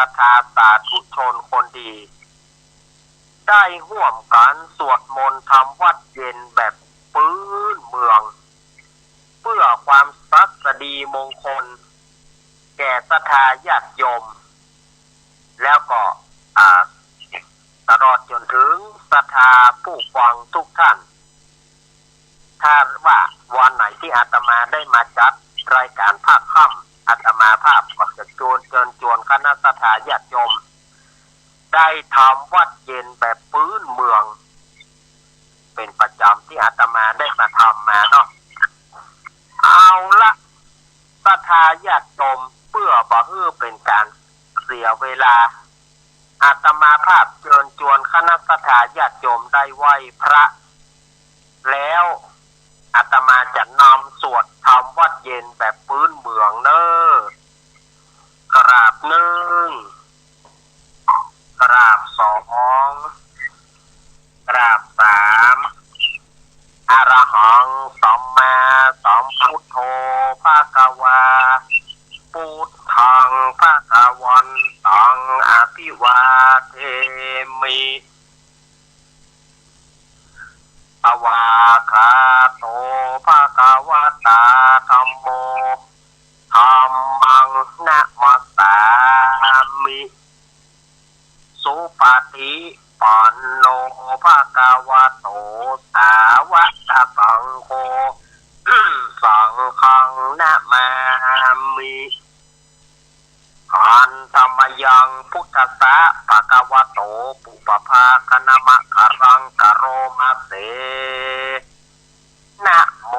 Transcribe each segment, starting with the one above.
ทธาสาธุชนคนดีได้ร่วมกันสวดมนต์ทำวัดเย็นแบบพื้นเมืองเพื่อความศักดีมงคลแก่ศรัทธาญาติโยมแล้วก็ตลอดจนถึงศรัทธาผู้ฟังทุกท่านถ้าว่าวันไหนที่อาตมาได้มาจัดรายการภาคค่ำอาตมาภาพก็จะเชิญชวนคณะศรัทธาญาติโยมได้ทำวัดเย็นแบบพื้นเมืองเป็นประจำที่อาตมาได้มาทำมาเนาะเอาละศรัทธาญาติโยมเพื่อบ่ให้เป็นการเสียเวลาอาตมาภาพเชิญชวนคณะศรัทธาญาติโยมได้ไหว้พระแล้วอาตมาจะนำสวดทำวัดเย็นแบบพื้นเมืองเนอกราบหนึ่งกราบสองกราบสามอรหังสัมมาสัมพุทโธภะคะวาพุทธังภะคะวันตังอภิวาเทมิอวาคาโตภะคะวะตาธัมโมธัมมังนะมัสสามิสุปฏิปันโนภะคะวะโตสาวกสังโฆสังฆังนะมามิอันธรรมยังพุทธัสสะภะคะวะโตปุปภาคณมะคารังกโรมาเสนะโม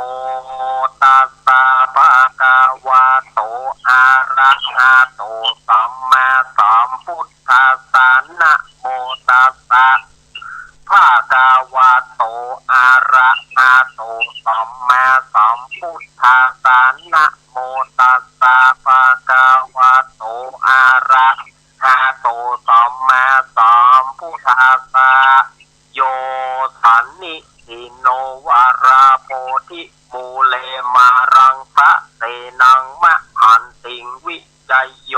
ตัสสะภะคะวะโตอะระหะโตสัมมาสัมพุทธัสสะนะโมตัสสะภะคะวะโตอะระหะโตสัมมาสัมพุทธัสสะนะโมตัสสะภะคะวะโตอะระหะโตสัมมาสัมพุทธัสสะโยสันนิทิโนวาราโพธิมูเลมารังสะเสนังมะหันติงวิจัยโย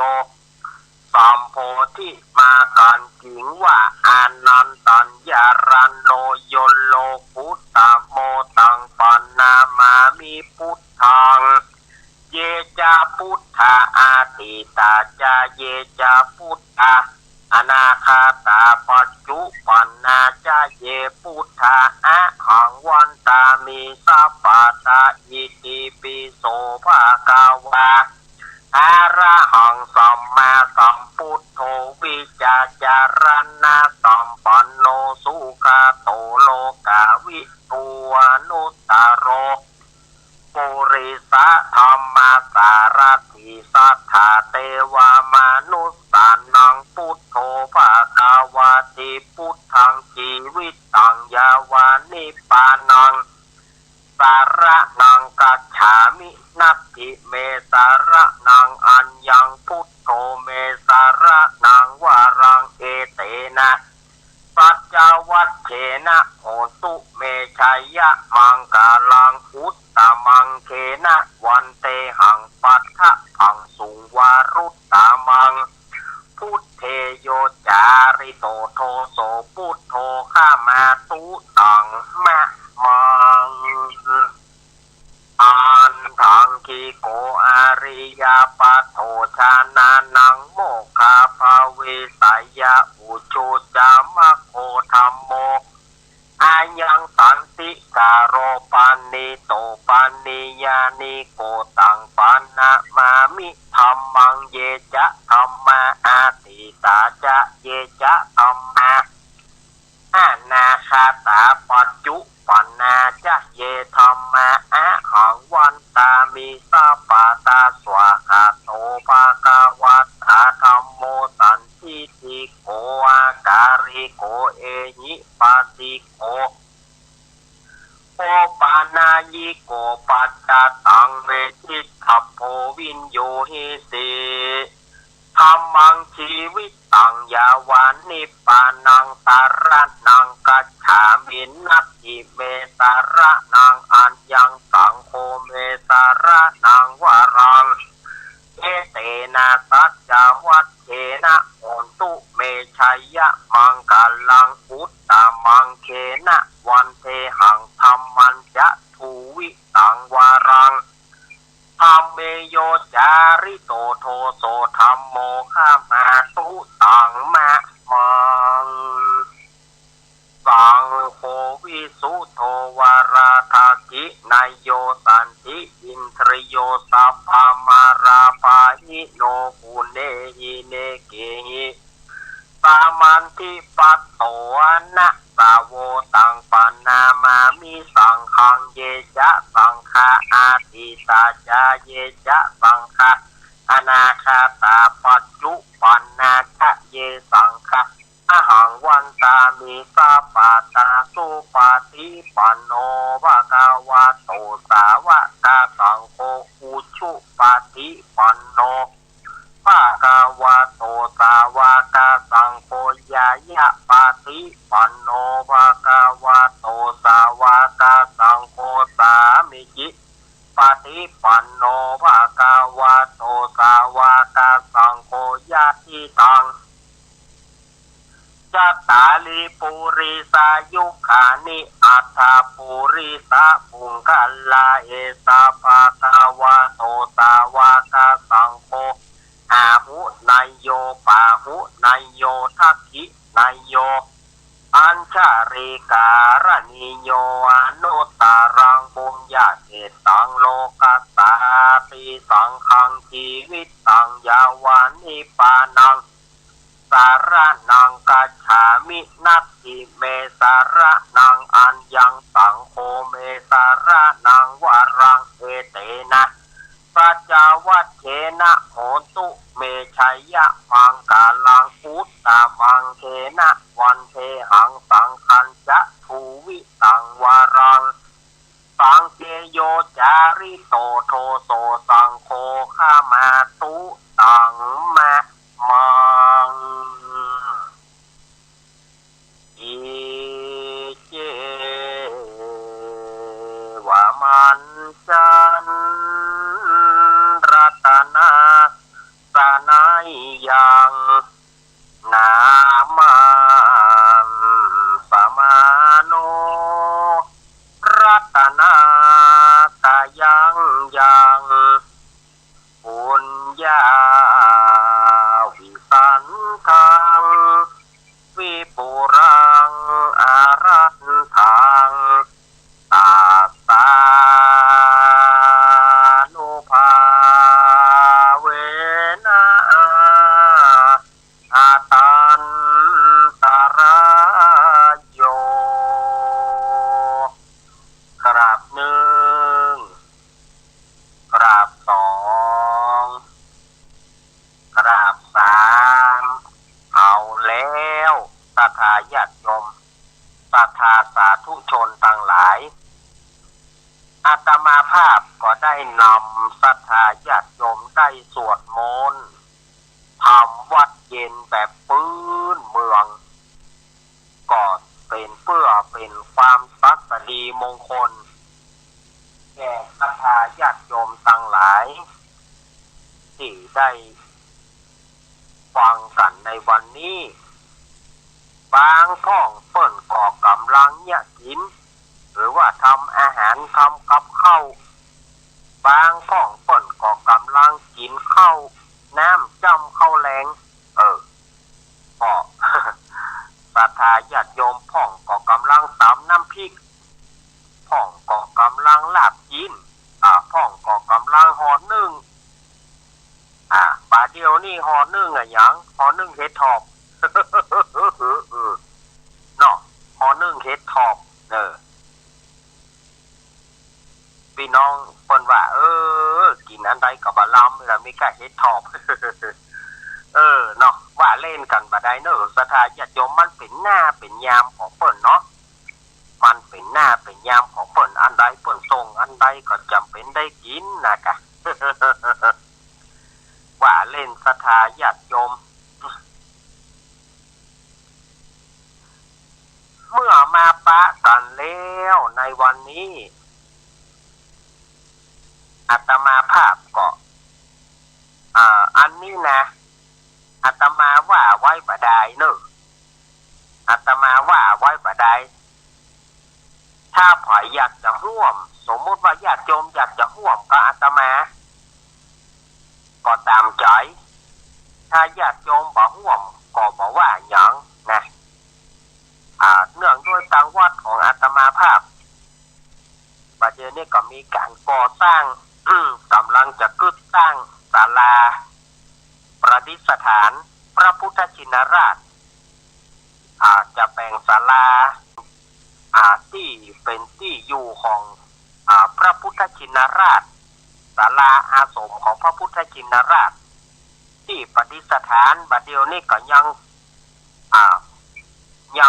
สัมโพธิมากันถิงว่าอานันตัญญารันโนโยโลพุตตโมตังปันนามามิพุทธังเยจาพุทธาอาติตาจาเยจาพุทธาอนาคาตาปัจจุปันนาจาเยพุทธาอะหังวันตามิสัพพะตาอิติปิโสภะคะวะอะระหังสัมมาสัมพุทโธวิจาจารณะสัมปันโนสุขโตโลกาวิตูอนุตตโรปุริสะธรรมสารถิสัทธาเทวมนุสสานังพุทโธภะคะวะติพุทธังชีวิตังยาวานิปานังสารนังกัจฉามินัตถิเมสารนังอัญญังพุทโธเมสารนังวารังเอเตนะสัจจวัชเชนะโหตุเมชัยยะมังกาลังอุตตมังเคนะวันเตหังปัฏฐะพังสุงวารุตตมังพุทเทโยจาริโตโทโสพุทโธข้ามาตุตังมะมังอันทังคีโกอาริยาปะโทชานานังโมคาภาเวสายะอุชุจามะโคธัมโมอายังสันติการโรปันนิโตปันนิยานิโกตังปันนะมามิธัมมังเยจะธัมมาอาติตาจะเยจะธัมมาอานาคาตาปัจจุปันนาจะเยธัมมาอะหังวันตามิสัพพะตาสวากาโตภะคะวะตาธัมโมสันทิติโกอาการิโกเอหิปัสสิโกโอปานายิโกปัจจตังเวทิทัพโพวินโยหิสิธัมมังชีวิตังยาวานิปานังสารนังกัจฉามินัตถิเมสารนังอัญญังสังโฆเมสารนังวารังเอเตนะสัจจวัชเชนะโห นทิปัตโตนะสาวโวตังปนามามิสังฆังเยจะสังฆาอาทิตาจาเยจะสังฆาอนาคาตาปัจจุปันนาคะเยสังฆาอหังวันตามิสาปาตาสุปาติปันโนภะคะวะโตสาวกสังโฆอุชุปาติปันโนภะคะวะโตสาวกสังโฆยายะปาติปันโนภะคะวะโตสาวกสังโฆสามิจิปาติปันโนภะคะวะโตสาวกสังโฆยะติตังจัตตาลิปุริสายุขานิอัฏฐปุริสาปุงคัลลาเอสาภะคะวะโตสาวกสังโฆอาหุนายโยปาหุนายโยทักขินายโยอัญชาริการณิโยอนุตตรังปุญญาเกตังโลกัสสาปิสังขังชีวิตตังยาวันนิปานังสารนังกัจฉามินัตถิเมสารนังอัญญังสังโฆเมสารนังวรังเอเตนะปัจจวัตเถนะโหตุเมชัยยะมังกาลังอุตตมังเถนะวันเทหังสังคัญจะทูวิตังวารังสังเกโยจาริโตโทโสสังโฆข้ามาตุตังมะมังอิเจวะมันจันรัตนาสนัยยังนามันสมาโนรัตนากายังยังปุญญาวิสันทังวิปุรังอารัตถังตาสานุภาเวนะอาตันตรายโยกราบหนึ่งกราบสองกราบสามเอาแล้วศรัทธาญาติโยมศรัทธาสาธุชนทั้งหลายอาตมาภาพก็ได้นำศรัทธาญาติโยมได้สวดมนต์ทำวัดเย็นแบบพื้นเมืองก็เป็นเพื่อเป็นความศักดิ์สิริมงคลแก่ศรัทธาญาติโยมทั้งหลายที่ได้ฟังกันในวันนี้บางท้องเปิ้นก็กำลังเนี่ยกินหรือว่าทำอาหารทำกับข้าวบางท้องเปิ้นก็กำลังกินข้าวน้ำจ้ำข้าวแรงก็ ศรัทธาญาติโยมพ่องก็กำลังตำน้ำพริกพ่องก็กำลังลาบกินพ่องก็กำลังห่อนึ่งป่าเดียวนี่ห่อนึ่งอะหยังห่อนึ่งเห็ดถอบ เนาะห่อนึ่งเห็ดถอบพี่น้องคนว่ากินอันใดกับบะลำแล้วมีกะเห็ดถอบ เนาะว่าเล่นกันบ่ได้เนอะศรัทธาญาติโยมมันเป็นหน้าเป็นยามของเปิ้นเนาะมันเป็นหน้าเป็นยามของเปิ้นอันใดเปิ้นส่งอันใดก็จำเป็นได้กินนะกะ ว่าเล่นศรัทธาญาติโยมเมื่อมาปะกันแล้วในวันนี้อาตมาภาพก็อันนี้นะอาตมาว่าไว้บ่ได้เนอะอาตมาว่าไว้บ่ได้ถ้าผอยอยากจะร่วมสมมติว่าญาติโยมอยากจะร่วมกับอาตมาก็ตามใจถ้าญาติโยมบ่ร่วมก็บ่ว่าหยังนะเนื่องด้วยทางวัดของอาตมาภาพปัจจุบันนี้ก็มีการก่อสร้างกำลังจะก่อสร้างศาลาประดิษฐานพระพุทธชินราช จะแบ่งศาลาที่เป็นที่อยู่ของพระพุทธชินราชศาลาอาสมของพระพุทธชินราชที่ประดิษฐานบัดเดียวนี้ก็ยั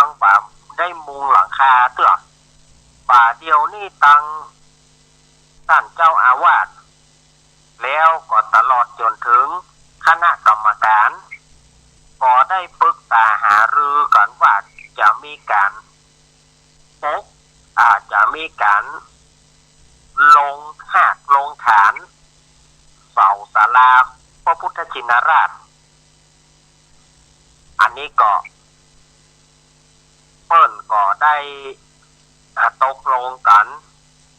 งแบบได้มุงหลังคาเตื้อบัดเดียวนี้ตั้งท่านเจ้าอาวาสแล้วก็ตลอดจนถึงคณะกรรมการก็ได้ปรึกษาหารือกันว่าจะมีการจะมีการลงฐานเสาศาลาพระพุทธชินราชอันนี้ก็เปิ้นก็ได้ตกลงกัน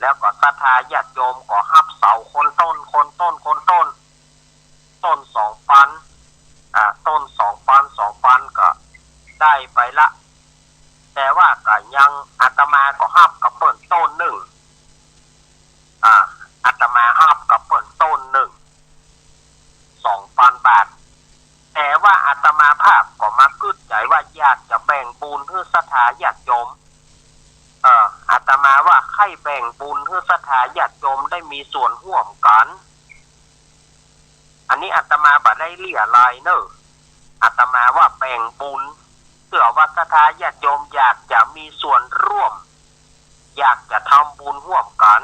แล้วก็ศรัทธาญาติโยมก็ฮับเสาคนต้น2 ปันต้น2 ปันก็ได้ไปละแต่ว่าก็ยังอาตมาก็ฮับกับเปิ้นต้นหนึ่งอาตมาฮับกับเปิ้นต้นหนึ่ง2,000 บาทแต่ว่าอาตมาภาพก็มาคิดใจว่าอยากจะแบ่งบุญให้ศรัทธาญาติโยมอาตมาว่าใครแบ่งบุญให้ศรัทธาญาติโยมได้มีส่วนร่วมกันอันนี้อาตมาบ่ได้เลี่ยรายเนอะอาตมาว่าแบ่งบุญเพื่อว่าศรัทธาญาติโยมอยากจะมีส่วนร่วมอยากจะทำบุญร่วมกัน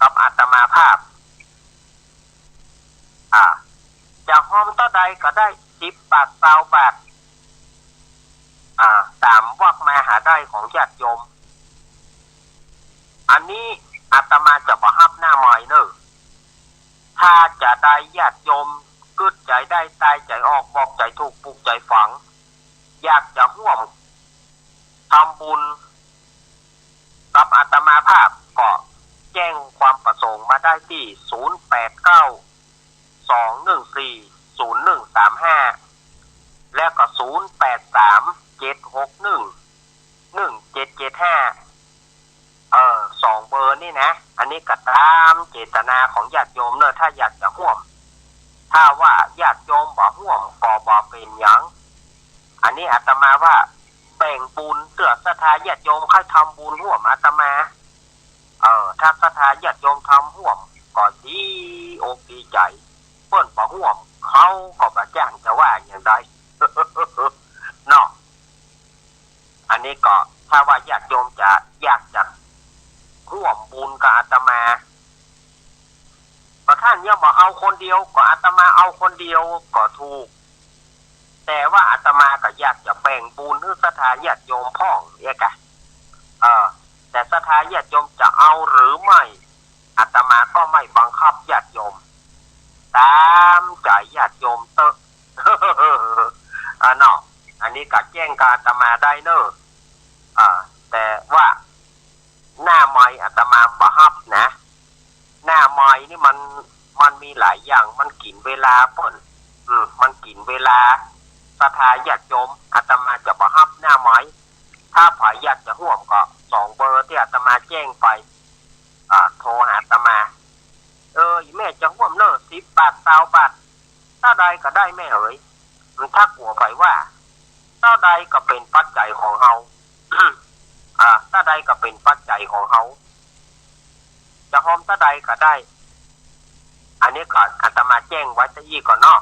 กับอาตมาภาพจะห้อมต่อใดก็ได้10 บาท20 บาทตามวักมาหาได้ของญาติโยมอันนี้อาตมาจะบ่ฮับหน้าใหม่เนอะถ้าจะได้ญาติโยมกึดใจได้ตายใจออกบอกใจถูกปลุกใจฝังอยากจะร่วมทำบุญกับอาตมาภาพก็แจ้งความประสงค์มาได้ที่0892140135และก็0837611775 2 เบอร์นี่นะอันนี้ก็ตามเจตนาของญาติโยมเนอะถ้าอยากจะร่วมถ้าว่าญาติโยมบ่ร่วมก็บ่เป็นหยังอันนี้อาตมาว่าแบ่งบุญเพื่อศรัทธาญาติโยมค่อยทำบุญร่วมอาตมาถ้าศรัทธาญาติโยมทำร่วมก็ดีอกดีใจเปิ้นบ่ร่วมเขาก็บ่จ้างจะว่าอย่างใด เนาะอันนี้ก็ถ้าว่าญาติโยมจะอยากจะร่วมบุญกับอาตมาประท่านเนี่ยบอกเอาคนเดียวก็อาตมาเอาคนเดียวก็ถูกแต่ว่าอาตมาก็อยากจะแบ่งบุญให้ศรัทธาญาติโยมพ่องเนี่ยกะแต่ศรัทธาญาติโยมจะเอาหรือไม่อาตมาก็ไม่บังคับญาติโยมตามใจญาติโยมเตอะ เนาะอันนี้ก็แจ้งกับอาตมาได้เนอะแต่ว่าหน้าไม้อาตมาบ่ฮับนะหน้าไม้นี่มันมีหลายอย่างมันกินเวลาเปิ้นมันกินเวลาศรัทธาญาติโยมอาตมาจะบ่ฮับหน้าไม้ถ้าใครอยากจะร่วมก็2 เบอร์ที่อาตมาแจ้งไปโทรหาอาตมาแม่จะร่วมเนอะ10 บาท20 บาทถ้าใดก็ได้แม่เอ๋ยถ้ากลัวไปว่าถ้าใดก็เป็นปัจจัยของเฮา ถ้าใดก็เป็นปัจจัยของเฮาจะหอมถ้าใดก็ได้อันนี้ก็อาตมาแจ้งไว้ซะอีกก่อนเนาะ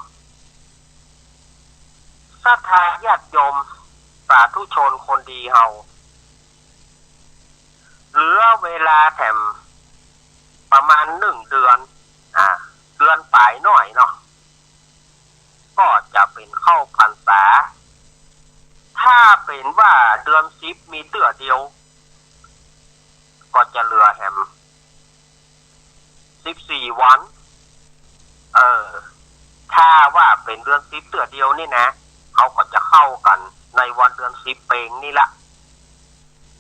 ศรัทธาญาติโยมสาธุชนคนดีเฮาเหลือเวลาแถมประมาณ1 เดือนเดือนปลายหน่อยเนาะก็จะเป็นเข้าพรรษาถ้าเป็นว่าเดือน10มีเตื้อเดียวก็จะเหลือแฮม14 วันถ้าว่าเป็นเดือน10เตื้อเดียวนี่นะเขาก็จะเข้ากันในวันเดือน10เปงนี่ละ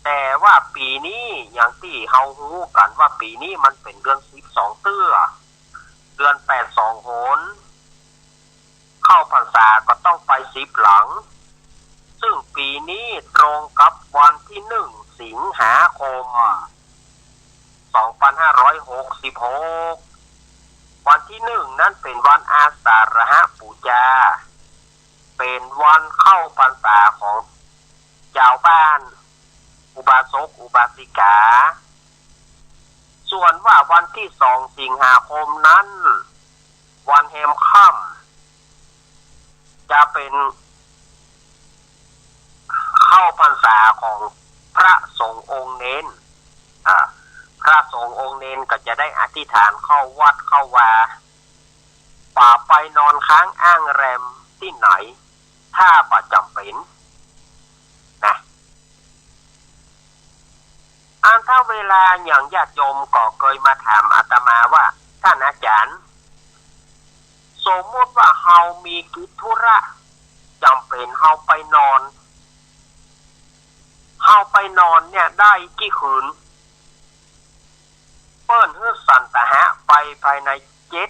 แต่ว่าปีนี้อย่างที่เฮาฮู้กันว่าปีนี้มันเป็นเดือน12เตื้อเดือน8 2 โหนเข้าพรรษาก็ต้องไป10หลังซึ่งปีนี้ตรงกับวันที่1 สิงหาคม 2566วันที่1นั้นเป็นวันอาสาฬหบูชาเป็นวันเข้าพรรษาของ กอุบาสิกาส่วนว่าวันที่2 สิงหาคมนั้นวันแฮมค่ำจะเป็นเข้าพรรษาของพระสงฆ์องค์เน้นพระสงฆ์องค์เน้นก็จะได้อธิษฐานเข้าวัดเข้าวาป่าไปนอนค้างอ้างแรมที่ไหนถ้าประจำเป็นนะถ้าเวลาอย่างญาติโยมก็เคยมาถามอาตมาว่าท่านอาจารย์สมมติว่าเฮามีกิจธุระจำเป็นเฮาไปนอนเนี่ยได้กี่คืนเปิ้นฮื้อสันตะหะไปภายใน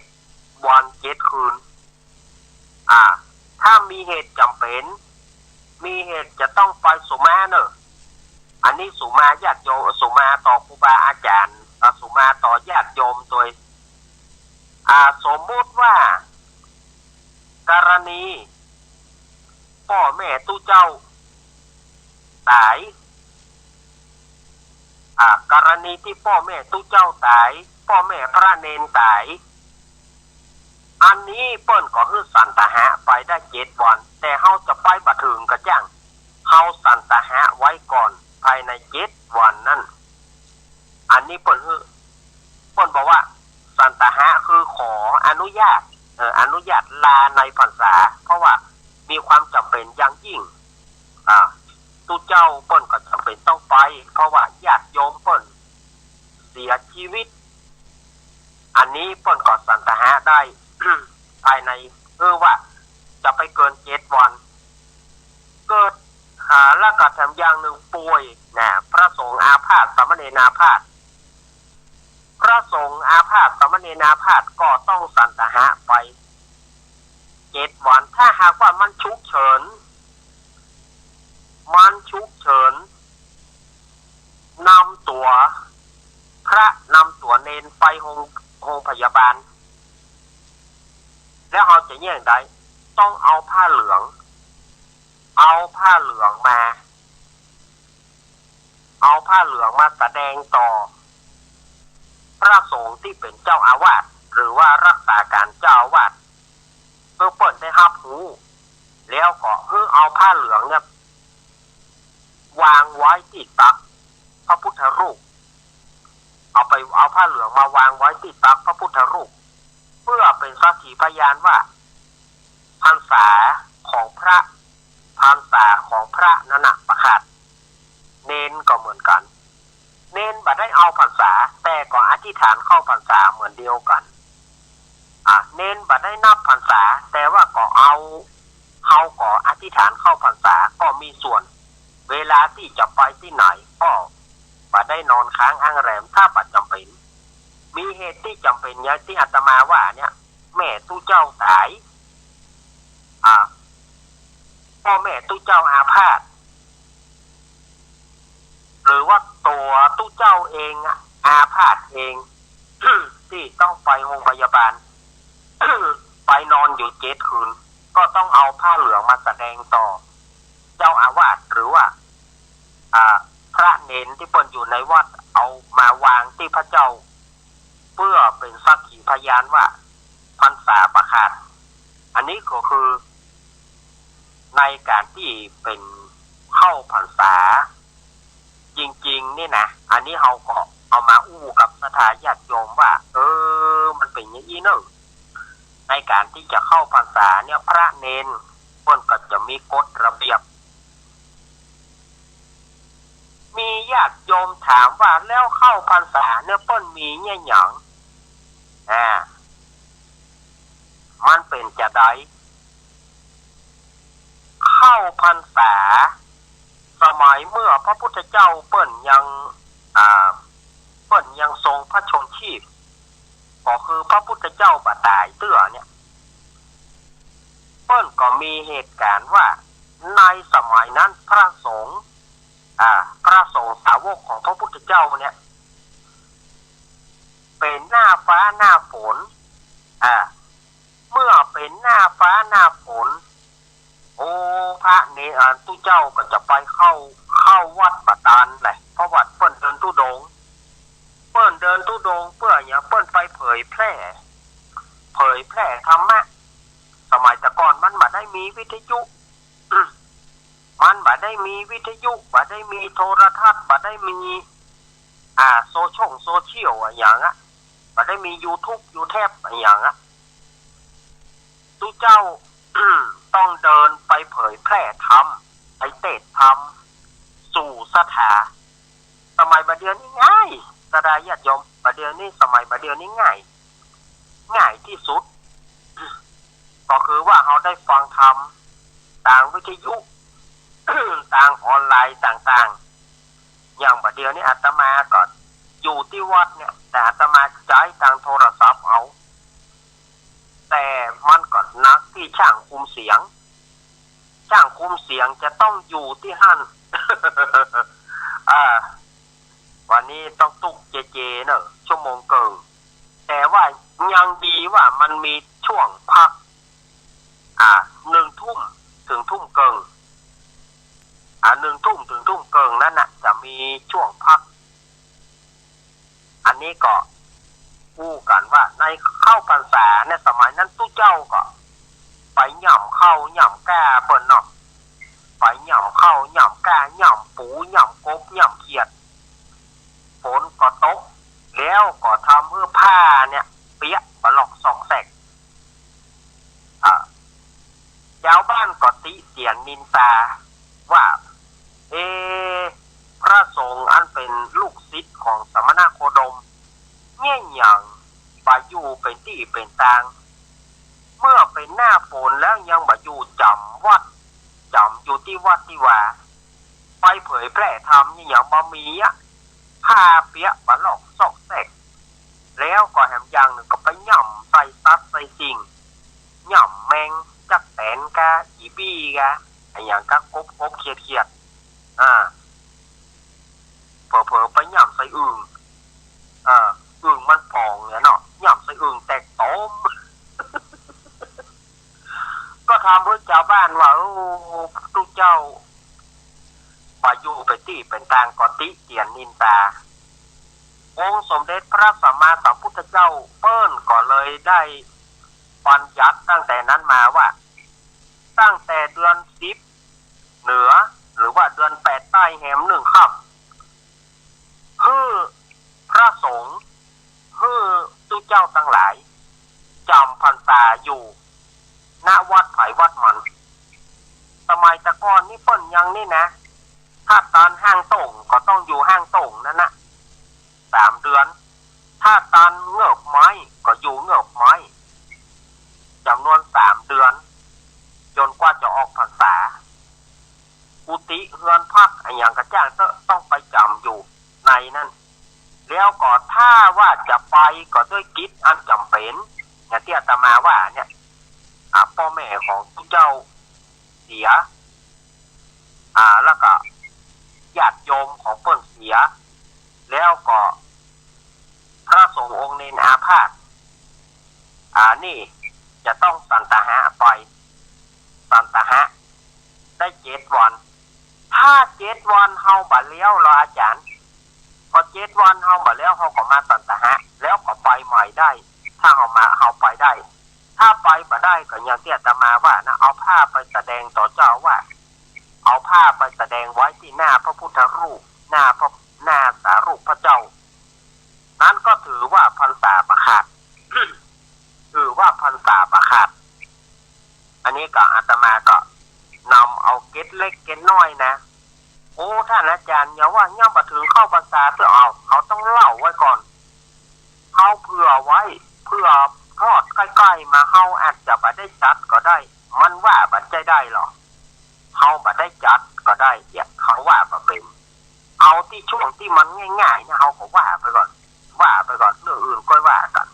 7 วัน 7 คืนถ้ามีเหตุจำเป็นมีเหตุจะต้องไปสุมาเนอะอันนี้สุมาญาติโยมสุมาต่อครูบาอาจารย์สุมาต่อญาติโยมโดยสมมุติว่ากรณีพ่อแม่ตู้เจ้าตายกรณีที่พ่อแม่ตู้เจ้าตายพ่อแม่พระเนนตายอันนี้เปิ้นก็คือสันตะหะไปได้7 วันแต่เฮาจะไปบ่ถึงก็จังเฮาสันตะหะไว้ก่อนภายใน7 วันนั้นอันนี้เปิ้นบอกว่าสันตะหะคือขออนุญาตลาในพรรษาเพราะว่ามีความจำเป็นอย่างยิ่งตู้เจ้าเปิ้นก็จำเป็นต้องไปเพราะว่าญาติโยมเปิ้นเสียชีวิตอันนี้เปิ้นก็สันตะหะได้ ภายในว่าจะไปเกิน7 วันเกิดแล้วก็ทำอย่างหนึ่งป่วยนะพระสงฆ์อาพาธสามเณรอาพาธพระสงฆ์อาพาธสามเณรอาพาธก็ต้องสันตะหะไป7 วันถ้าหากว่ามันฉุกเฉินนำตัวพระนำตัวเนนไปโรงพยาบาลแล้วเขาจะแย่งได้ต้องเอาผ้าเหลืองมาแสดงต่อพระสงฆ์ที่เป็นเจ้าอาวาสหรือว่ารักษาการเจ้าอาวาสเพื่อเปิดได้รับรู้แล้วก็เอาผ้าเหลืองเนี่ยวางไว้ที่ตักพระพุทธรูปเอาผ้าเหลืองมาวางไว้ที่ตักพระพุทธรูปเพื่อเป็นสักขีพยานว่าพรรษาของพระนั่นน่ะประกาศเน้นก็เหมือนกันเน้นบ่ได้เอาพรรษาแต่ก็อธิษฐานเข้าพรรษาเหมือนเดียวกันเน้นบ่ได้นับพรรษาแต่ว่าก็เขาก็อธิษฐานเข้าพรรษาก็มีส่วนเวลาที่จะไปที่ไหนก็บ่ได้นอนค้างอ้างแรมถ้าปัจจำเป็นมีเหตุที่จำเป็นอย่างที่อาตมาว่าเนี่ยแม่ตู้เจ้าตายพ่อแม่ตู้เจ้าอาพาธหรือว่าตัวตู้เจ้าเองอาพาธเอง ที่ต้องไปโรงพยาบาล ไปนอนอยู่7 คืนก็ต้องเอาผ้าเหลืองมาแสดงต่อเจ้าอาวาสหรือว่าพระเนนที่เปิ้นอยู่ในวัดเอามาวางที่พระเจ้าเพื่อเป็นสักขีพยานว่าพรรษาประกาศอันนี้ก็คือในการที่เป็นเข้าพรรษาจริงๆนี่นะอันนี้เราก็เอามาอู้กับศรัทธาญาติโยมว่ามันเป็นอย่างนี้เนอะในการที่จะเข้าพรรษาเนี่ยพระเนนเพิ่นก็จะมีกฎระเบียบมีญาติโยมถามว่าแล้วเข้าพรรษาเนี่ยเพิ่นมีเนี่ยหยังมันเป็นจะได้เข้าพรรษาสมัยเมื่อพระพุทธเจ้าเปิ้นยังทรงพระชนชีพก็คือพระพุทธเจ้าบ่ตายเตื้อเนี่ยเปิ้นก็มีเหตุการณ์ว่าในสมัยนั้นพระสงฆ์สาวกของพระพุทธเจ้าเนี่ยเป็นหน้าฟ้าหน้าฝนเมื่อเป็นหน้าฟ้าหน้าฝนพระเนรตู้เจ้าก็จะไปเข้าวัดประตานเลยเพราะว่า ธุดงค์เปิ้นเดินธุดงค์เพื่ออย่างเปิ้นไปเผยแพร่ธรรมะสมัยแต่ก่อนมันบ่ได้มีวิทยุมันบ่ได้มีวิทยุบ่ได้มีโทรทัศน์บ่ได้มีโซเชียลอย่างอ่ะบ่ได้มี YouTube อย่างอ่ะตู้เจ้าต้องเดินไปเผยแพร่ธรรมไปเทศธรรมสู่สถาสมัยบัดเดี๋ยวนี้ง่ายสดาญาติโยมบัดเดี๋ยวนี้สมัยบัดเดี๋ยวนี้ง่ายที่สุดก็คือว่าเราได้ฟังธรรมทางวิทยุ ทางออนไลน์ต่างๆอย่างบัดเดี๋ยวนี้อาตมาก็อยู่ที่วัดเนี่ยแต่อาตมาใช้ทางโทรศัพท์เอาแต่มันก็นักที่ช่างคุมเสียงจะต้องอยู่ที่หั่น วันนี้ต้องตุกเจเนอะชั่วโมงเกินแต่ว่ายังดีว่ามันมีช่วงพัก1 ทุ่มถึงทุ่มเกิน1 ทุ่มถึงทุ่มเกินนั่นน่ะจะมีช่วงพักอันนี้ก็พูดกันว่าในเข้าพรรษาในสมัยนั้นตู้เจ้าก็ไปหย่ำเข้าหย่ำแก้เปิ้นเนาะไปหย่ำเข้าหย่ำแก้หย่ำปูหย่ำกบหย่ำเขียดฝนก็ตกแล้วก็ทำเพื่อผ้าเนี่ยเปียกบลอกสองแสกชาวบ้านก็ติเตียนนินทาว่าพระสงฆ์อันเป็นลูกศิษย์ของสมณโคดมเนี่ยอย่างบาอยู่เป็นที่เป็นทางเมื่อเป็นหน้าฝนแล้วยังบาอยู่จำอยู่ที่วัดที่ว่าไปเผยแพร่ธรรมอย่างบะมีผ้าเปียกบะหลอกซอกแซกแล้วก็แถมอย่างหนึ่งก็ไปหย่ำใส่ซัดใส่จริงหย่ำแมงจักแตนกะอีบี้กะอย่างกะกบเขียดเผลอไปหย่ำใส่อึ่งมันพองเนี่ยเนาะหย่ำใส่อึ่งแตกต้ม ก็ทำเพื่อชาวบ้านว่าทุกเจ้าไปอยู่ไปที่เป็นทางกอติเตียนนินตาองค์สมเด็จพระสัมมาสัมพุทธเจ้าเปิ้นก็เลยได้บัญญัติตั้งแต่นั้นมาว่าตั้งแต่เดือน10เหนือหรือว่าเดือน8ใต้แหม1ค่ำพระสงฆ์ทุกเจ้าทั้งหลายจำพรรษาอยู่ณวัดไผ่วัดมันสมัยตะก่อนนี่เปิ้นยังนี่นะถ้าตอนห้างต่งก็ต้องอยู่ห้างต่งนั่นนะ3 เดือนถ้าตอนเงือบไม้ก็อยู่เงือบไม้จำนวน3 เดือนจนกว่าจะออกพรรษากุฏิเฮือนพักอย่างกระจ้างต้องไปจำอยู่ในนั้นแล้วก็ถ้าว่าจะไปก็ด้วยกิจอันจำเป็นอย่างที่อาตมาว่าเนี่ยพ่อแม่ของทุกเจ้าเสียแล้วก็ญาติโยมของเปิ้นเสียแล้วก็พระสงฆ์องค์เนนอาพาธนี่จะต้องสันตหะไปสันตหะได้7 วันถ้า7 วันเฮาบ่แล้วรออาจารย์พอ7 วันเฮาบ่แล้วเฮาก็มาสันตหะแล้วก็ไปใหม่ได้ถ้าเฮาไปได้ถ้าไปบ่ได้ก็อย่างที่อาตมาว่านะเอาผ้าไปแสดงต่อเจ้าว่าเอาผ้าไปแสดงไว้ที่หน้าพระพุทธรูปหน้าสารูปพระเจ้านั้นก็ถือว่าพรรษาประขาด ถือว่าพรรษาประขาดอันนี้ก็อาตมาก็นำเอาเก็ดเล็กเก็ดน้อยนะโอ้ท่านอาจารย์อย่าว่าย่ำมาถึงเข้าพรรษาเพื่อเขาต้องเล่าไว้ก่อนเขาเผื่อไว้เพื่อทอดใกล้ๆมาเขาอาจจะบ่ได้จัดก็ได้มันว่าบัดใจได้หรอเขาบ่ได้จัดก็ได้เนี่ยเขาว่าบ่เป็นเอาที่ช่วงที่มันง่ายๆเนี่ยเขาก็ว่าไปก่อนเรื่องอื่นก็ว่ากัน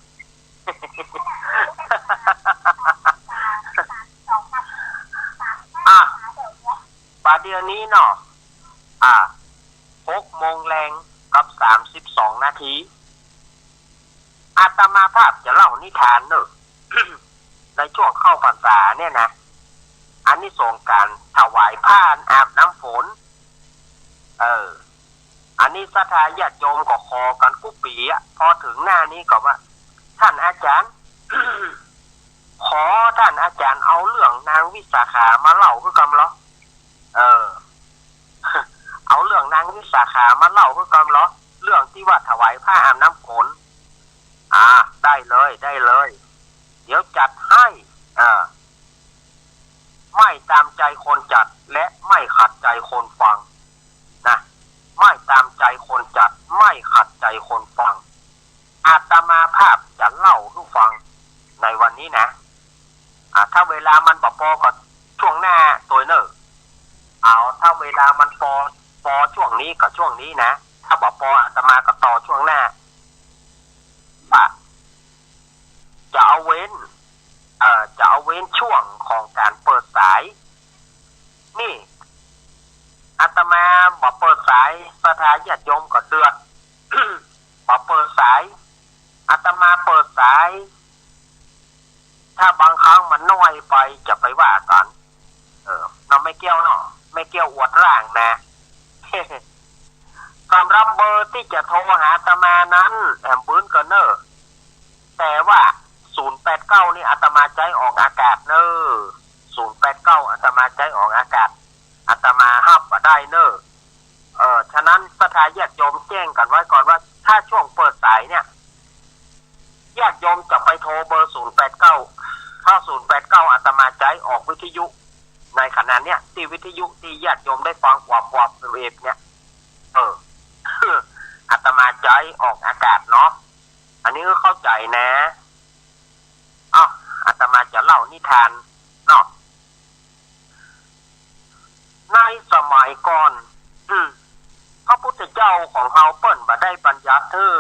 ป่าเดือนนี้เนาะ6 โมงแรงกับ32 นาทีอาตมาภาพจะเล่านิทานเนอะ ในช่วงเข้าพรรษาเนี่ยนะอันนี้ส่งการถวายผ้าอาบน้ำฝน อันนี้ศรัทธาญาติโยมก็ขอกันกุปีอ่ะพอถึงหน้านี้ก็ว่าท่านอาจารย์ ขอท่านอาจารย์เอาเรื่องนางวิสาขามาเล่าคือกำเหรอเอาเรื่องนางวิสาขามาเล่าคือกำเหรอเรื่องที่ว่าถวายผ้าอาบน้ำฝนได้เลยได้เลยเดี๋ยวจัดให้ไม่ตามใจคนจัดและไม่ขัดใจคนฟังนะไม่ตามใจคนจัดไม่ขัดใจคนฟังอาตมาภาพจะเล่าให้ฟังในวันนี้นะถ้าเวลามันพอก็ช่วงหน้าตัวเนอะถ้าเวลามันพอช่วงนี้กับช่วงนี้นะถ้าพออาตมาก็ต่อช่วงหน้าจะเอาเว้นช่วงของการเปิดสายนี่อาตมาบอกเปิดสายศรัทธาญาติโยมก็เดือด บอกเปิดสายอาตมาเปิดสายถ้าบางครั้งมันน้อยไปจะไปว่ากันเราไม่เกี่ยวเนาะไม่เกี่ยวอวดร่างนะ สำหรับเบอร์ที่จะโทรหาอาตมานั้นแอมปืนกันเนอร์แต่ว่า089นี่อาตมาใจออกอากาศเนอ089อาตมาใจออกอากาศอาตมาฮับได้เนอฉะนั้นศรัทธาญาติโยมแจ้งกันไว้ก่อนว่าถ้าช่วงเปิดสายเนี่ยญาติโยมจะไปโทรเบอร์089ถ้า089อาตมาใจออกวิทยุในขณะเนี้ยที่วิทยุที่ญาติโยมได้ฟังความเอฟเนี่ยอาตมาใจออกอากาศเนาะอันนี้ก็เข้าใจนะอาตมาจะเล่านิทานเนาะในสมัยก่อนพระพุทธเจ้าของเฮาเปิ้นบ่ได้บัญญัติเธอ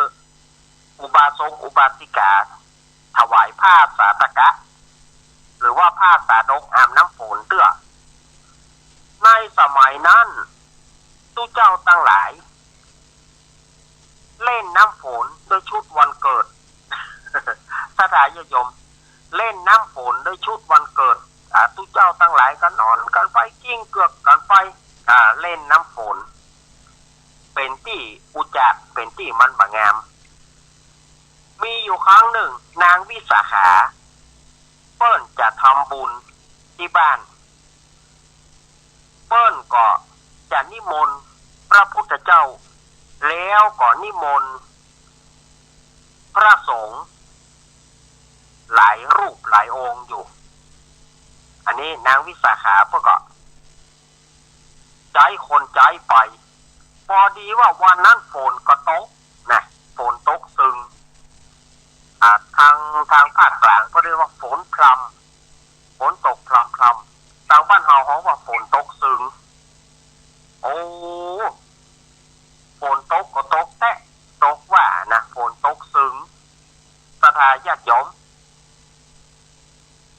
อุบาสกอุบาสิกาถวายผ้าสาธกะหรือว่าผ้าสาดกอาบน้ำฝนเตื้อในสมัยนั้นตู้เจ้าตั้งหลายเล่นน้ำฝนด้วยชุดวันเกิด ศรัทธาญาติโยมเล่นน้ำฝนด้วยชุดวันเกิดตู้เจ้าตั้งหลายก็นอนกันไปกิ้งเกือกกันไปเล่นน้ำฝนเป็นที่อุจารเป็นที่มันบางงามมีอยู่ครั้งหนึ่งนางวิสาขาเปิ้นจะทำบุญที่บ้านเปิ้นก็จะนิมนต์พระพุทธเจ้าแล้วก็นิมนต์พระสงฆ์หลายรูปหลายองค์อยู่อันนี้นางวิสาขาเพื่อก็ใจคนใจไปพอดีว่าวันนั้นฝนก็ตกนะฝนตกซึงทางภาคกลางก็เรียกว่าฝนพรำฝนตกพรำทางบ้านเฮาเขาว่าฝนตกซึงโอ้ฝนตกก็ตกแตะตกว่านะฝนตกซึงศรัทธาญาติโยม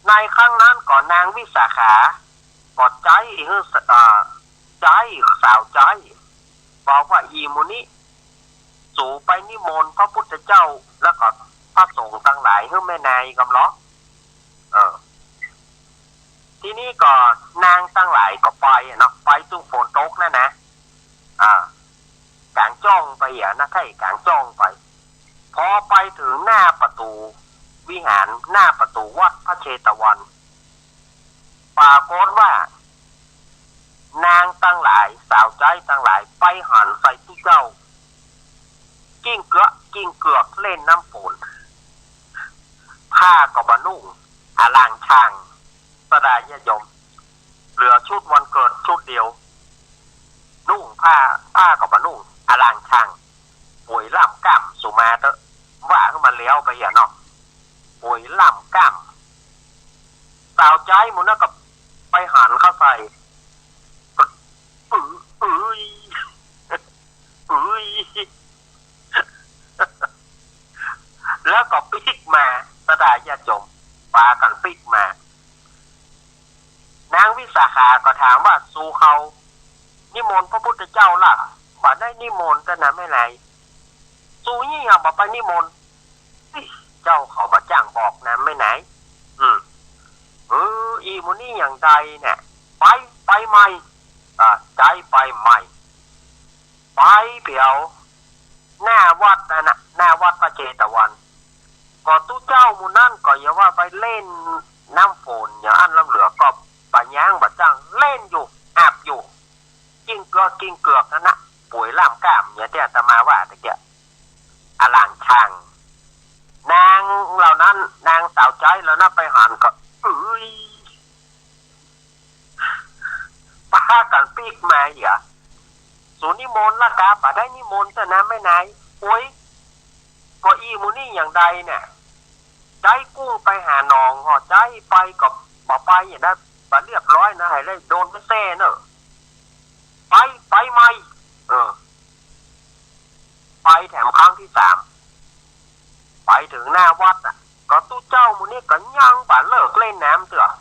ในครั้งนั้นก่อนนางวิสาขาก็ใจใจสาวใจบอกว่าอีมุนิสู่ไปนิมนต์พระพุทธเจ้าแล้วก็พระสงฆ์ทั้งหลายให้แม่นายกำล้อทีนี้ก็นางทั้งหลายก็ไปเนาะไปตู้ฝนตกนะกางจ้องไปนะใช่กางจ้องไปพอไปถึงหน้าประตูวิหารหน้าประตูวัดพระเชตวันปรากฏว่านางตั้งหลายสาวใจตั้งหลายไปหันใส่ตู้เจ้ากิ้งเกือกเล่นน้ำฝนผ้าก็บ่นุ่งล่างช่างศรัทธาญาติโยมเหลือชุดวันเกิดชุดเดียวนุ่งผ้าก็บ่นุ่งล่างช่างป่วยล่ำก้ามสุมาเถอะว่าขึ้นมาเลี้ยวไปเนาะป่วยล่ำก้ามสาวใจหมุนแล้วก็ไปหันเข้าใส่แล้วก็ปิกมาศรัทธาญาติโยมปากันปิกมานางวิสาขาก็ถามว่าสู่เขานิมนต์พระพุทธเจ้าล่ะบ่ได้นิมนต์แต่นะไม่ไรสู่นี่บ่ไปนิมนต์เจ้าเขาบ่จ้างบอกนะไม่ไหนอีมุนี่อย่างใดเนี่ยไปใหม่ใจไปใหม่ ไปเปียวหน้าวัดนะหน้าวัดพระเจตวันก็ตู้เจ้ามูนั่นก็อย่าว่าไปเล่นน้ำฝนอย่างอันล้ำเหลือก็ปะย่างบะจังเล่นอยู่อาบอยู่กิ้งเกือกนั่นนะป่วยล่ามกล้ามเนี่ยเดี๋ยวจะมาว่าตะเกียอลางช่างนางเหล่านั้นนางสาวใจแล้วนะไปหันก็ป้ากันปีกมาเหรอสูนิมนต์ละกาป่าได้นิมนต์แต่นะไม่ไหนโอ้ยก็อีมูนี่อย่างใดเนี่ยใจกู้ไปหาหนองห่อใจไปกับบ่ไปอย่างนั้นบ่เรียบร้อยนะให้เลยโดนไปแซ่เนอะไปไม่ไปแถมครั้งที่ 3ไปถึงหน้าวัดอ่ะก็ตู้เจ้ามูนี่ก็ยังป่าเลิกเล่นน้ำเถอะ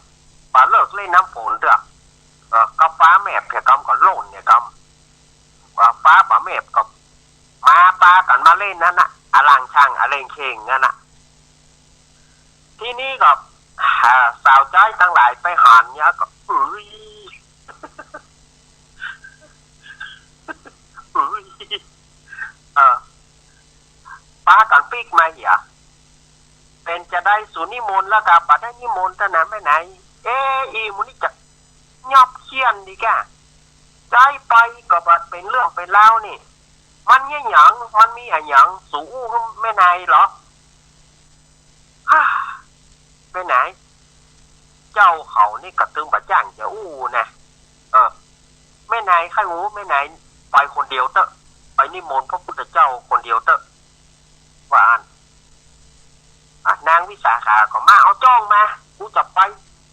ป่าเลิกเล่นน้ำฝนเถอะก็ฟ้าแมบเพียกำก็โล่นเนี่ยกำฟ้าป่าแมบก็มาปากันมาเล่นนั่นน่ะอลังช่างอเลงเคงนั่นน่ะที่นี่ก็สาวใจทั้งหลายไปหันเนี่ยก็ปากันปีกมาเหรอเป็นจะได้สูนิมนต์แล้วกับปัดได้นิมนต์ท่านนะไม่ไหนอีมุนี่จะยอบเขี้ยนดีแกใจไปก็บัดเป็นเรื่องเป็นเล่านี่มันเนี่ยหยังมันมีอะไรหยังสูไม่ไหนหรอไม่ไหนเจ้าเขานี่กระตึงบะจ้างจะนะไม่ไหนใครหูไม่ไหนไปคนเดียวเตอะไปนิมนต์พระพุทธเจ้าคนเดียวเตอะว่าอันนางวิสาขาก็มาเอาจ้องมากูจะไป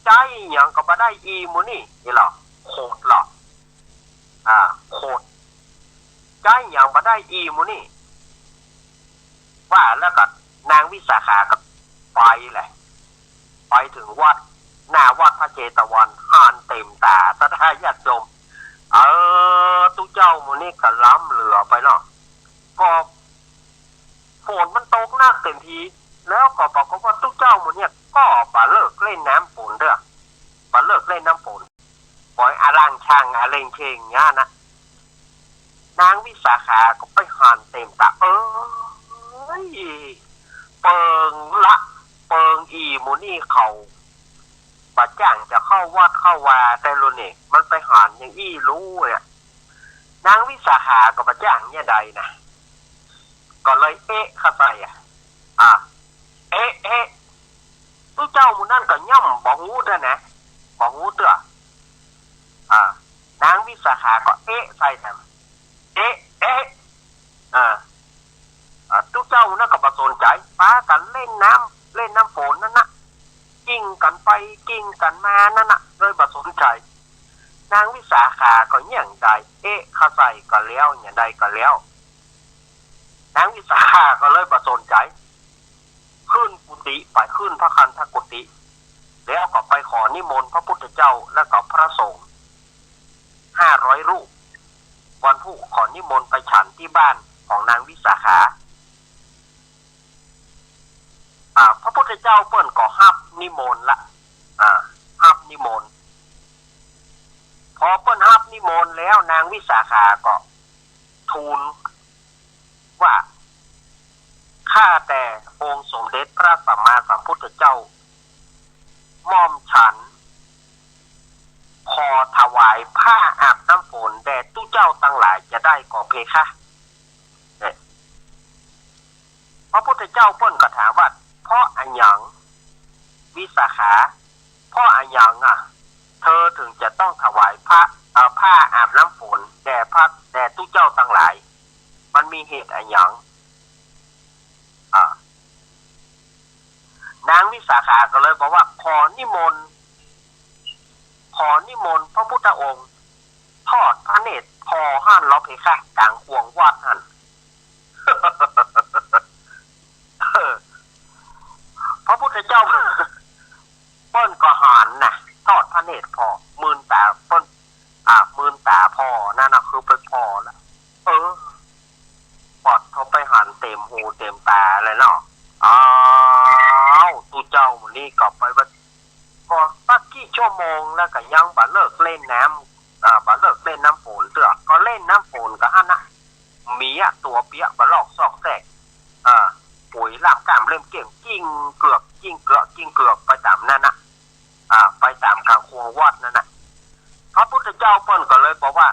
ใจอย่างก็มาได้อีมูนี่นี่หรอโคตรหรอโคตรใจอย่างมาได้อีมูนี่ว่าแล้วก็นางวิสาขาก็ไปแหละไปถึงวัดหน้าวัดพระเจตวันห่านเต็มตาสถาญาติโยมตู้เจ้ามูนี่ก็ล้ำเหลือไปเนาะก็ฝนมันตกหนักเต็มทีแล้วก็บอกว่าตู้เจ้ามูเนี่ยก็ป่าเลิกเล่นน้ำฝนเด้อป่าเลิกเล่นน้ำฝนปล่อยอารังช่างอาเลงเคงเงี้ยนะนางวิสาขาก็ไปห่านเต็มตาเปิงอีมูนี่เขาป่าจ้างจะเข้าวัดเข้าวาแต่รุ่นนี่มันไปห่านอย่างอี้รู้เนี่ยนางวิสาขาก็ป่าจ้างเนี่ยใดนะก็เลยเข้าไปตู้เจ้ามูนั่นก็ย่ำบอกงูด้วยนะบอกงูเตื้อนางวิสาขาก็ใส่แถมตู้เจ้ามูนั่นก็ประสนใจป้ากันเล่นน้ำฝนนั่นนะกิ้งกันไปกิ้งกันมานั่นนะเลยประสนใจนางวิสาขาก็อย่างใดเข้าใส่ก็แล้วอย่างใดก็แล้วนางวิสาขาก็เลยประสนใจขึ้นกุฏิไปขึ้นพระคันธกุฏิแล้วก็ไปขอนิมนต์พระพุทธเจ้าและก็พระสงฆ์500 รูปวันผู้ขอนิมนต์ไปฉันที่บ้านของนางวิสาขาพระพุทธเจ้าเปิ้นก็ฮับนิมนต์ละฮับนิมนต์พอเปิ้นฮับนิมนต์แล้วนางวิสาขาก็ทูลว่าข้าแต่องค์สมเด็จพระสัมมาสัมพุทธเจ้าม่อมฉันขอถวายผ้าอาบน้ำฝนแด่ตู้เจ้าทั้งหลายจะได้ก่อเพคะพระพุทธเจ้าเปิ้นก็ถามว่าเพราะอันหยังวิสาขาเพราะอันหยังเธอถึงจะต้องถวายผ้าอาบน้ำฝนแด่ตู้เจ้าทั้งหลายมันมีเหตุอันหยังนางวิสาขาก็เลยบอกว่าขอนิมนต์พระพุทธองค์ทอดพระเนตรพอห้านล้อเพคะกลางห่วงวัดหัน พระพุทธเจ้า เปิ้นก็หันนะทอดพระเนตรพอมื่นตาเปิ้นมื่นตาพอนั่นน่ะคือเป็นพอละปอดเขาไปหันเต็มหูเต็มตาเลยเนาะตู้เจ้ามันนี่กลับไปว่าก็สักกี่ชั่วโมงแล้วก็ยังบ่เลิกเล่นน้ำบ่เลิกเล่นน้ำฝนเถอะก็เล่นน้ำฝนก็อันน่ะ มีอะตัวเปียบะลอกซอกแตกปุ๋ยลามกามเริ่มเก่งกิ้งเกือกไปตามนั่นนะไปตามทางครัววัดนั่นนะพระพุทธเจ้าเปิ้นก็เลยบอกว่า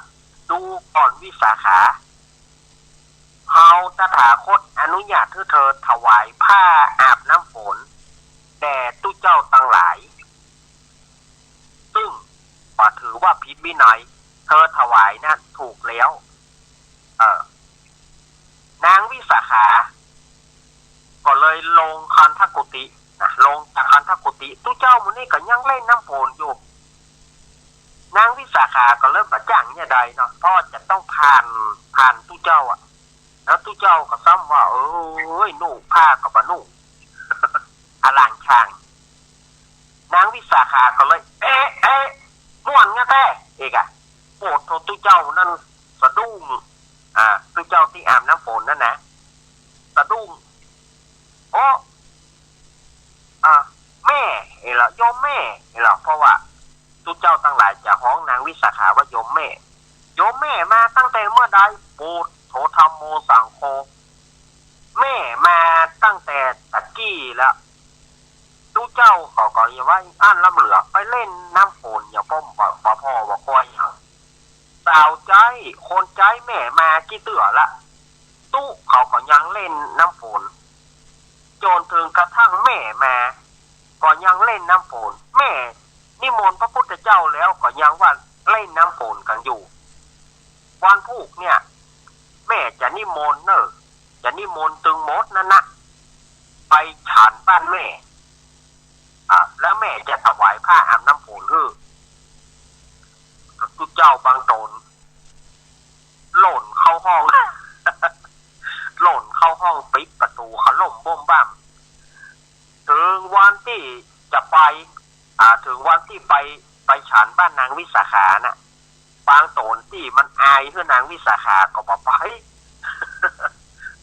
ดูก่อนวิสาขาเฮาตถาคตอนุญาตให้เธอถวายผ้าอาบน้ำฝนแด่ตู้เจ้าทั้งหลายซึ่งก็ถือว่าผิดวินัยเธอถวายนั่นถูกแล้วนางวิสาขาก็เลยลงคันทกุตินะลงจากคันทกุติตู้เจ้ามื้อนี้ก็ยังเล่นน้ำฝนอยู่นางวิสาขาก็เริ่มประจังเนี่ยใดเนาะเพราะจะต้องผ่านตู้เจ้าแล้วตู้เจ้าก็ซ้ำว่านุ่งผ้ากับบะนุ่งอลางช่างนางวิสาขาก็เลยม่วนงะแท้เอกอะโปรดโทตู้เจ้านั่นสะดุ้งตู้เจ้าที่อาบน้ำฝนนั่นนะสะดุ้งแม่ล่ะโยมแม่ล่ะเพราะว่าตู้เจ้าทั้งหลายจะฮ้องนางวิสาขาว่าโยมแม่มาตั้งแต่เมื่อใดปูดโถธรรมโมสังโฆแม่มาตั้งแต่ตะกี้แล้วตู้เจ้าก็อย่าว่าอันลำเหลือไปเล่นน้ำฝนอย่าป้อมบ่พ่อบ่คอยสาวใจคนใจแม่มากี่เตื่อละตู้เขาก็ยังเล่นน้ำฝนจนถึงกระทั่งแม่มาก็ยังเล่นน้ำฝนแม่นิมนต์พระพุทธเจ้าแล้วก็ยังว่าเล่นน้ำฝนกันอยู่วันพุธเนี่ยแม่จะนิมนต์จะนิมนต์ตึงมดนั่นนะไปฉันบ้านแม่แล้วแม่จะถวายผ้าอาบน้ำฝนทุกเจ้าบางตนหล่นเข้าห้อง หล่นเข้าห้องปิดประตูเขาล่มบ่มบ้ามถึงวันที่จะไปถึงวันที่ไปฉันบ้านนางวิสาขาน่ะบางตนที่มันอายคือนางวิสาขาก็บอกไป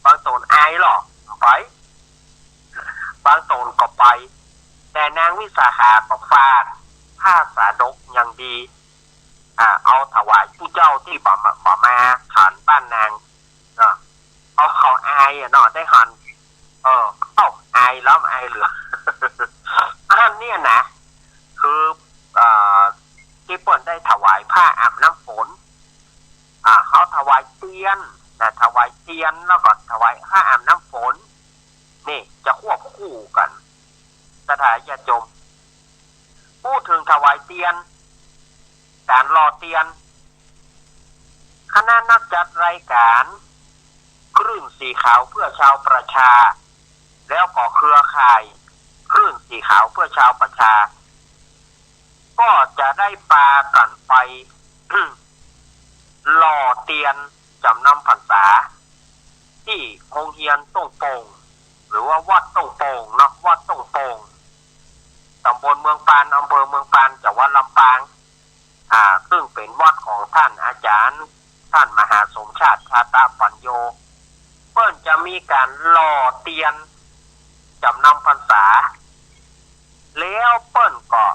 บางตนอายหรอไปบางตนก็ไปแต่นางวิสาขาก็ฟาดผ้าสาดกอย่างดีเอาถวายผู้เจ้าที่บ่มาฉันบ้านนางเขาอายเนาะได้หันอายแล้วอายเหลือ อันนี้นะคือที่เปิ้นได้ถวายผ้าอาบน้ำฝนเขาถวายเทียนถวายเทียนแล้วก็ถวายผ้าอาบน้ำฝนนี่จะควบคู่กันสถานญาติโยมพูดถึงถวายเทียนการรอเทียนคณะนักจัดรายการคลื่นสีขาวเพื่อชาวประชาแล้วก็เครือข่ายคลื่นสีขาวเพื่อชาวประชาก็จะได้ปากันไป หล่อเตียนจำนำพรรษาที่โรงเรียนต้งโป่งหรือว่าวัดต้งโป่งเนาะวัดต้งโป่งตำบลเมืองปานอำเภอเมืองปานจังหวัดลำปางซึ่งเป็นวัดของท่านอาจารย์ท่านมหาสมชาติชาตะปัญโยเพิ่นจะมีการหล่อเตียนจำนำพรรษาแล้วเปิ้นก็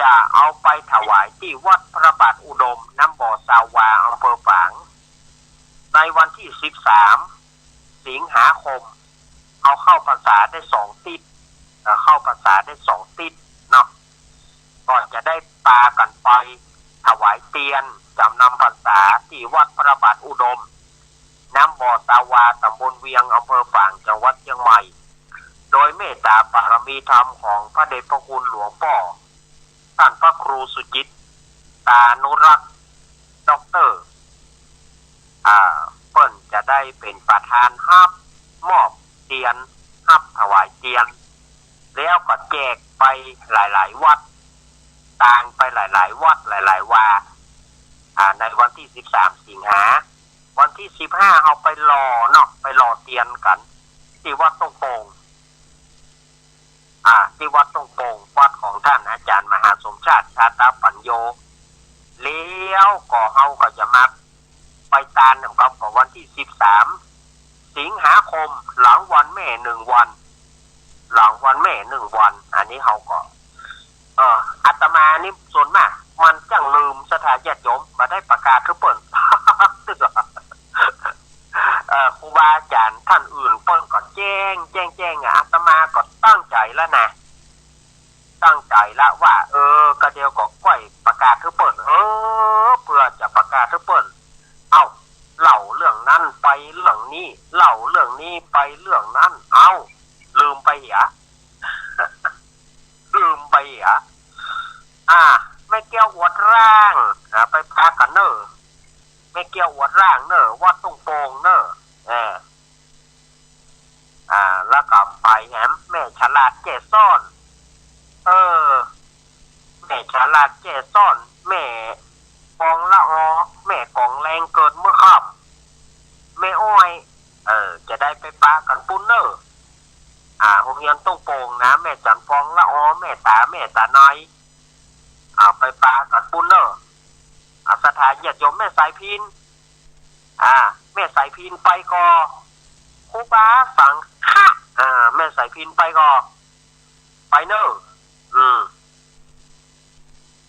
จะเอาไปถวายที่วัดพระบาทอุดมน้ำบ่อสาวาอำเภอฝางในวันที่13สิงหาคมเอาเข้าพรรษาได้2ติดเข้าพรรษาได้2ติดเนาะก็จะได้ปากันไปถวายเตียนจำนำพรรษาที่วัดพระบาทอุดมน้ำบ่อสาวาตำบลเวียงอำเภอฝางจังหวัดเชียงใหม่โดยเมตตาบารมีธรรมของพระเดชพระคุณหลวงพ่อท่านพระครูสุจิตตานุรักษ์ด็อกเตอร์เปิ้นจะได้เป็นประธานรับมอบเตียนรับถวายเตียนแล้วก็แจกไปหลายๆวัดต่างไปหลายๆวัดหลายๆวาในวันที่13สิงหาวันที่15เอาไปรอเนาะไปรอเตียนกันที่วัดต้งโป่งที่วัดต้งโป่งวัดของท่านอาจารย์มหาสมชาติชาตะปัญโยแล้วก็เฮาก็จะมาไปตานกับวันที่13สิงหาคมหลังวันแม่1วันหลังวันแม่1วันอันนี้เฮาก็อาตมานี่ส่วนมากมันจังลืมสถานญาติโยมมาได้ประกาศคือเปิ้น กาทุกเปิ้นเอ้าเล่าเรื่องนั้นไปเรื่องนี้เล่าเรื่องนี้ไปเรื่องนั้นเอ้าลืมไปเหรอ ลืมไปเหรอไม่เกี่ยวอวดร่างไปพากันเนอไม่เกี่ยวอวดร่างเนอวัดตรงโปงเนอแล้วก็ไปแหมแม่ฉลาดเจซ่อนแม่ฉลาดเจซ่อนแม่กองละออแม่กองแรงเกิดเมื่อค่ำแม่อ้อยจะได้ไปปากันปุ้นเนอโรงเรียนต้องโป่งนะแม่จันฟองละออแม่ตาน้อยไปปากันปุ้นเนอสถานญาติโยมแม่สายพินแม่สายพินไปก็ครูบาสังฆะแม่สายพินไปก็ไปเนอ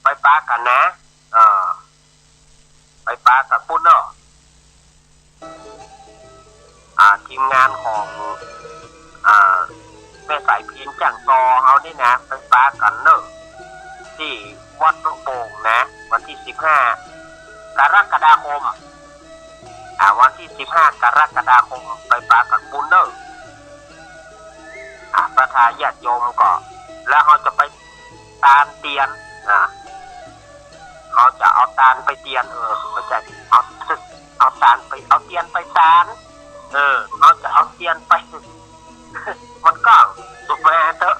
ไปปากันนะไปปากันปุ้นเนอทีมงานของแม่สายพินจังซอเฮานี่นะไปปากันเนอที่วัดหลวงโป่งนะวันที่15กรกฎาคมวันที่15กรกฎาคมไปปากันปุ้นเนอประธานญาติโยมก็แล้วเขาจะไปตาลเตียนเขาจะเอาตาลไปเตียนไม่ใช่เอาตาลไปเอาเตียนไปตาลเขาจะเอาเตียนไปมันก็สุกมาเถอะ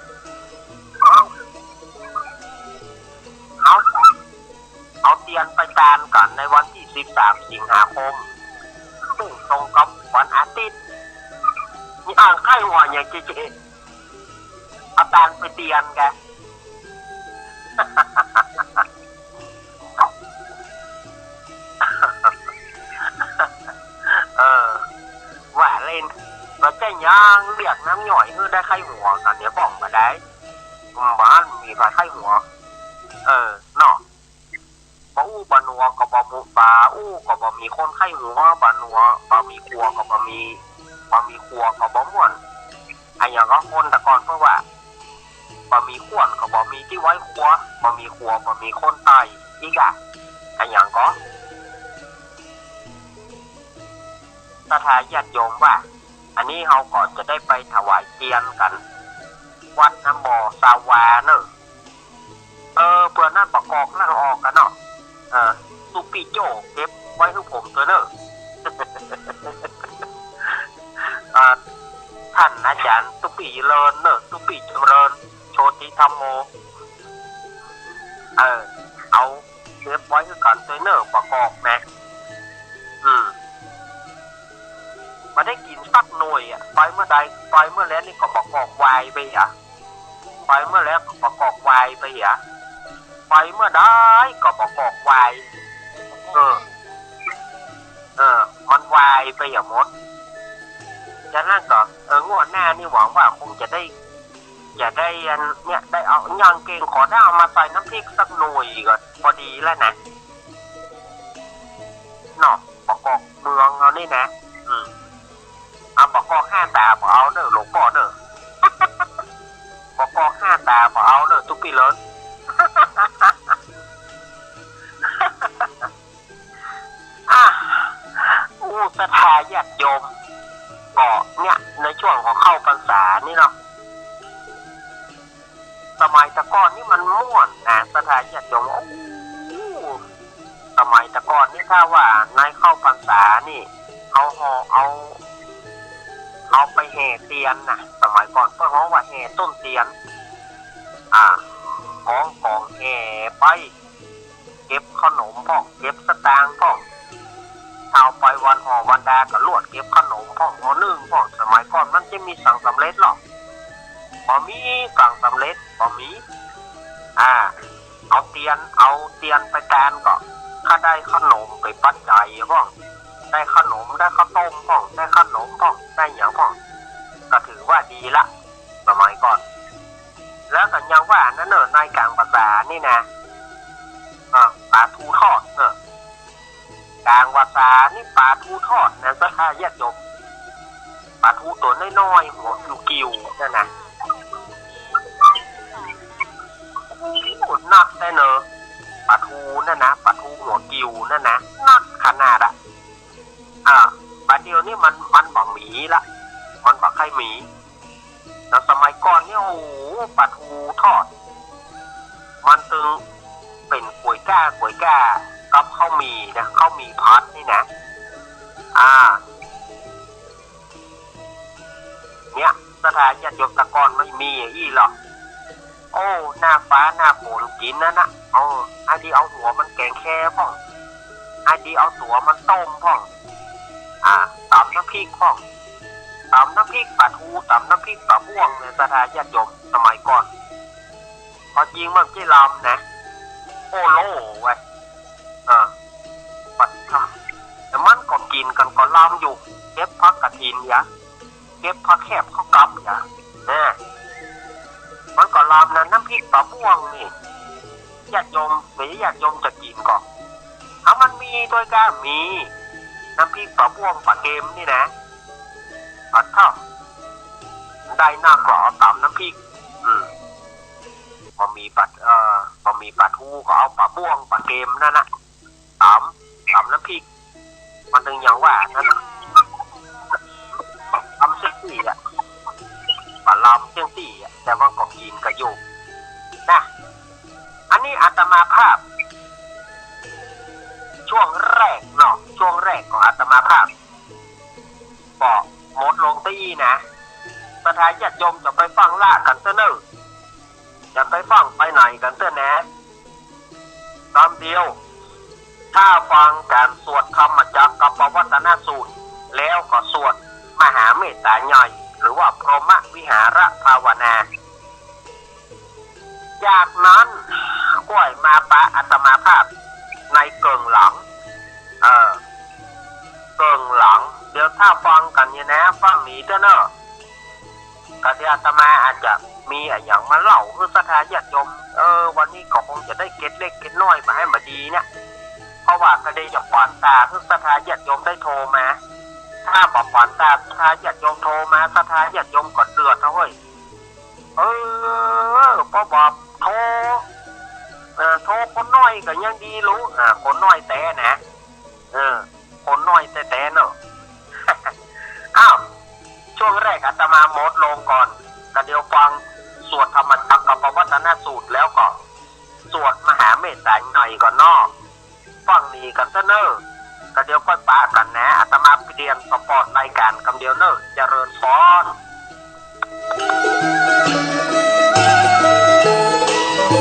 เอาเตียนไปตาลก่อนในวันที่13สิงหาคมซึ่งตรงกับวันอาทิตย์นี่ใกล้หัวอย่างเจ๊เอาตาลไปเตียนแกว่าเล่นเราจะย่างเรียกน้ำหน่อยคือได้ไข้หัวกันเดี๋ยวบอกมาได้บ้านมีปลาไข้หัวเนาะบ่อู้บานัวก็บ่มุปลาอู้ก็บ่มีคนไข้หัวบานัวบ่มีครัวก็บ่มีครัวก็บ่ม่วนอย่างก็คนแต่ก่อนเพราะว่าบ่มีขวนก็บ่มีที่ไว้ครัวบ่มีครัวบ่มีคนตายอีกอย่างก็สถานญาติโยมว่าอันนี้เราก็จะได้ไปถวายเทียนกันวัดน้ำบ่อสาวาเนอะเพื่อนั่นประกอบนั่งออกกันเนาะตุปีโจเก็บไว้ให้ผมตัวเนอะ ท่านอาจารย์ตุปีเลินเนอะตุปีเจริญโชติธรรมโมเอาเก็บไว้ให้กันตัวเนอะประกอบนะมาได้กินสักหน่วยไปเมื่อใดไปเมื่อแล้วนี่ก็ประกอบวายไปไปเมื่อแล้วก็ประกอบวายไปไปเมื่อได้ก็ประกอบวายมันวายไปหมดฉะนั้นก็งวดหน้านี่หวังว่าคงจะได้เนี่ยได้เอาย่างเก่งขอได้เอามาใส่น้ำพริกสักหน่วยก็พอดีแล้วนะเนาะประกอบเมืองเอานี่นะประกอบ5 ตาเอาเนอะหลวงพ่อเนอะประกอบ5 ตาเอาเนอะทุกปีเลยสถานญาติโยมก็เนี่ยในช่วงของเข้าพรรษานี่เนาะสมัยตะก้อนนี่มันม่วนนะสถานญาติโยมสมัยตะก้อนนี่ถ้าว่าในเข้าพรรษานี่เอาไปแห่เตียนนะสมัยก่อนเพิ่งว่าแห่ต้นเตียนของแห่ไปเก็บขนมพ่องเก็บสตางค์พ่องเอาไปวันห่อวันดาก็ลวดเก็บขนมพ่องห่อนึ่งพ่องสมัยก่อนมันจะมีสั่งสำเร็จหรอบ่มีสั่งสำเร็จบ่มีเอาเตียนไปแทนก็ถ้าได้ขนมไปปัจจัยพ่องได้ขนมได้ข้าวต้มพ่องได้ขนมพ่องได้อย่างพ่องก็ถือว่าดีละสมัยก่อนแล้วก็ยังว่านั่นเนอะในกลางภาษานี่นะปลาทูทอดกลางภาษานี่ปลาทูทอดนะสถานญาติโยมปลาทูตัวน้อยๆหัวกิ้วๆนั่นนะนักได้เนอะปลา าทูนั่นนะปลาทูหัวกิวนั่นนะนักขนาดปลาเดียวนี่มันบอกหมีละมันบอกไข่หมีแล้วสมัยก่อนเนี่ยโอ้ปลาทูทอดมันตึงเป็นก๋วยก้ากับข้าวหมี่นะข้าวหมี่พัดนี่นะเนี่ยสถานญาติโยมตะกอนไม่มีอีหรอกโอ้หน้าฟ้าหน้าฝนกินนั่นนะไอ้ที่เอาหัวมันแกงแค่พ่องไอ้ที่เอาตัวมันต้มพ่องตำน้ำพริกพ่องตำน้ำพริกปลาทูตำน้ำพริกปลาบ้วงเนี่ยสถานญาติโยมสมัยก่อนพอจริงมันที่ลำนะโอ้โลไว้ปัดค่ะแต่มันก็กินกันก็ลำอยู่เก็บพักกระถินยะเก็บพักแคบข้าวกับยะมันก็ลำนะน้ำพริกปลาบ้วงนี่ญาติโยมหรือญาติโยมจะกินก่อนถ้ามันมีด้วยกันมีน้ำพริกปลาบ้วงปลาเค็มนี่นะปัดค่ะได้หน้ากรอตำน้ำพริกพอมีปลาทูก็เอาปลาบ้วงปลาเค็มนั่นนะตำน้ำพริกมันถึงอย่างว่านั่นตำเส้นสี่ปลาลำเส้นสี่แต่ว่าก็กินกระยุกนะอันนี้อาตมาภาพช่วงแรกเนาะช่วงแรกของอาตมาภาพบอกหมดลงตีนะสถานญาติโยมจะไปฟังล่ากันเสนอจะไปฟังไปไหนกันเสนอตามเดียวถ้าฟังการสวดธรรมจักรกับปวัตนสูตรแล้วก็สวดมหาเมตตาใหญ่หรือว่าพรหมวิหารภาวนาจากนั้นก้อยมาปะอาตมาภาพในเกิงหลังเกิงหลังเดี๋ยวถ้าฟังกันเนี่ยนะฟังนี้เจ้าเนอะกะที่อาตมาอาจจะมีอย่างมาเล่าคือสถานญาติโยมวันนี้ก็คงจะได้เก็ตเล็กเก็ตน้อยมาให้มาดีเนี่ยเพราะว่าก็ได้จากขวานตาคือสถานญาติโยมได้โทรมาถ้าบอกขวานตาสถานญาติโยมโทรมาสถานญาติโยมก็เดือดเฮ้ยพอบอกโทรคนน้อยก็ยังดีรู้คนน้อยแต่นะคนน้อยแต่เนอะอ้าวช่วงแรกอาตมาหมดลงก่อนก็เดี๋ยวฟังสวดธรรมจักรกับปวัตนสูตรแล้วก็สวดมหาเมตตาหน่อยก่อนนอกฟังนี้กันซะเนอะก็เดี๋ยวค่อยปะกันนะอาตมาไปเรียนสปอร์ตรายการคำเดียวเนอะเจริญพร